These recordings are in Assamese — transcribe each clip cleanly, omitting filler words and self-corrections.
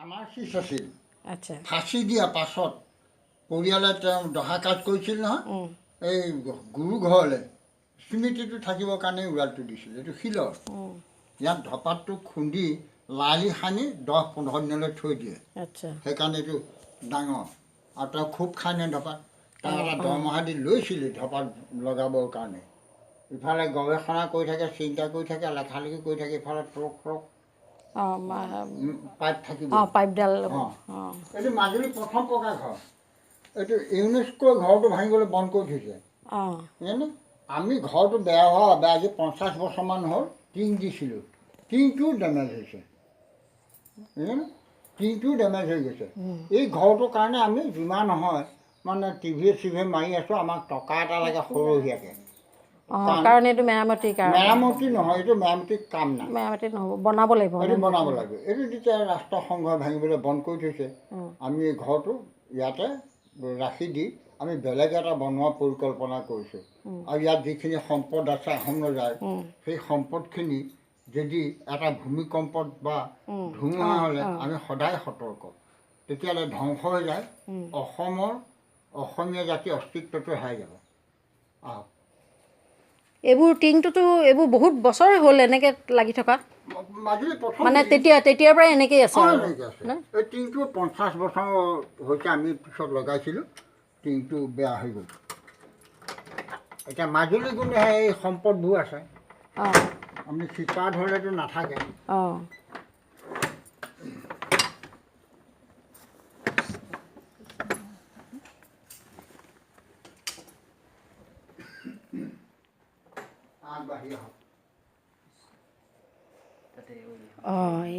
আমাৰ শিষ আছিল আচ্ছা ফাঁচি দিয়া পাছত পৰিয়ালে তেওঁ দহা কাজ কৰিছিল নহয় এই গুৰু ঘৰলৈ স্মৃতিটো থাকিবৰ কাৰণে উৰালটো দিছিল এইটো শিলৰ ইয়াত ধপাতটো খুন্দি লালি সানি 10-15 দিনলৈ থৈ দিয়ে আচ্ছা সেইকাৰণে এইটো ডাঙৰ আৰু তেওঁ খুব খাই নে ধপাত তেওঁ এটা দৰমহা দি লৈছিলোঁ ধপাত লগাবৰ কাৰণে ইফালে গৱেষণা কৰি থাকে চিন্তা কৰি থাকে লেখালেখি কৰি থাকে ইফালে ট্ৰক পাইপ থাকিব পাইপডাল অঁ এইটো মাজুলীৰ প্ৰথম পকা ঘৰ এইটো ইউনেস্কোৰ ঘৰটো ভাঙিবলৈ বন্ধ কৰি থৈছে জানে আমি ঘৰটো বেয়া হোৱা বাবে আজি 50 বছৰমান হ'ল টিং দিছিলোঁ টিংটোও ডেমেজ হৈছে জানে টিংটোও ডেমেজ হৈ গৈছে এই ঘৰটোৰ কাৰণে আমি যিমান নহয় মানে টিভিয়ে মাৰি আছোঁ আমাক টকা এটা লাগে সৰহীয়াকৈ কাৰণ এইটো মেৰামতিৰ কাৰণে মেৰামতি নহয় এইটো মেৰামতিৰ কাম নাই মেৰামতি নহ'ব বনাব লাগিব এইটো বনাব লাগিব এইটো যেতিয়া ৰাষ্ট্ৰসংঘই ভাঙিবলৈ বন্ধ কৰি থৈছে আমি এই ঘৰটো ইয়াতে ৰাখি দি আমি বেলেগ এটা বনোৱা পৰিকল্পনা কৰিছোঁ আৰু ইয়াত যিখিনি সম্পদ আছে আহোম ৰজাৰ সেই সম্পদখিনি যদি এটা ভূমিকম্পত বা ধুমুহা হ'লে আমি সদায় সতৰ্ক তেতিয়াহ'লে ধ্বংস হৈ যায় অসমীয়া জাতিৰ অস্তিত্বটো হেৰাই যাব এইবোৰ টিংটোতো এইবোৰ বহুত বছৰ হ'ল এনেকৈ লাগি থকা মাজুলী প্ৰথম মানে তেতিয়াৰ পৰাই এনেকেই আছে এই টিংটো 50 বছৰ হৈছে আমি পিছত লগাইছিলোঁ টিংটো বেয়া হৈ গ'ল এতিয়া মাজুলী কিন্তু এই সম্পদবোৰ আছে আমি শিপা ধৰিলেতো নাথাকে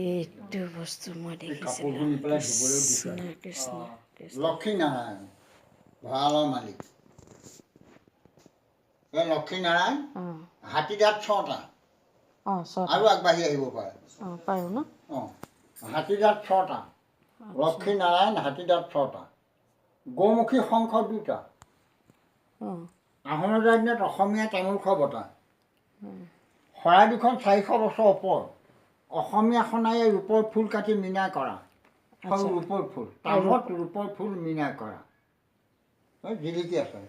এইটো বস্তু মই দেখিছিলোঁ লক্ষীনাৰায়ণ ভঁৰালৰ মালিক এই লক্ষীনাৰায়ণ হাতীদাঁত 6টা আৰু আগবাঢ়ি আহিব পাৰে পাৰোঁ ন হাতীদাঁত 6টা লক্ষীনাৰায়ণ হাতীদাঁত 6টা গৌমুখী শংখ 2টা আহোম ৰজাৰ দিনত অসমীয়া তামোল খোৱা বঁটা শৰাই দুখন 400 বছৰ ওপৰ অসমীয়া সোণাৰীয়ে ৰূপৰ ফুল কাটি মিনা কৰা ৰূপৰ ফুল তামত ৰূপৰ ফুল মিনা কৰা জিলিকি আছে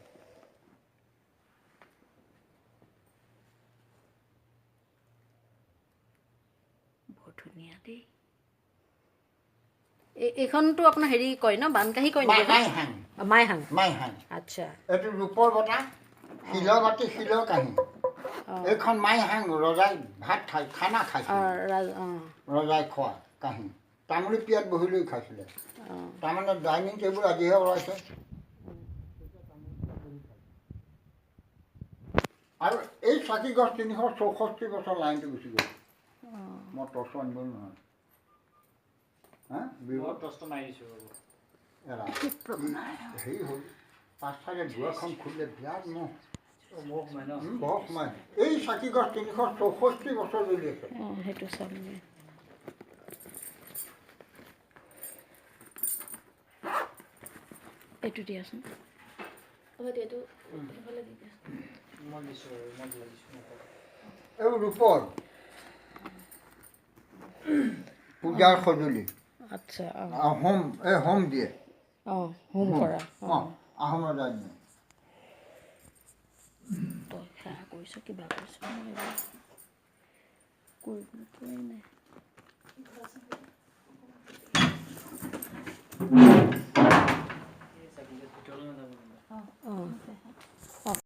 বহুত ধুনীয়া দেই এইখনতো আপোনাৰ হেৰি কয় ন বানকাহী কয় মাইহাং আচ্ছা এইটো ৰূপৰ বঁটা শিলৰ বাতি শিলৰ কাঁহী এইখন মাইহাং ৰজাই ভাত খাই খানা খাইছিল ৰজাই খোৱা কাঁহী তামোলী পিয়াত বহি লৈ খাইছিলে তাৰমানে ডাইনিং টেবুল আজিহে ওলাইছে আৰু এই চাকি গছ 364 বছৰ লাইনটো গুচি গ'ল মই টৰ্চটো আনিব নহয় হেৰি হ'ল 5 দুৱাৰখন খুলিলে বিৰাট মহ বৰ সোমাই এই চাকি গছ 364 বছৰ জ্বলি আছে সেইটো চাম এইটো দিয়াচোন এই ৰূপৰ পূজাৰ সঁজুলি আচ্ছা হোম দিয়ে হোম কৰা আহোম ৰজাৰ দিনত তই সেয়া কৰিছ কিবা কৰিছ কৰিব নাই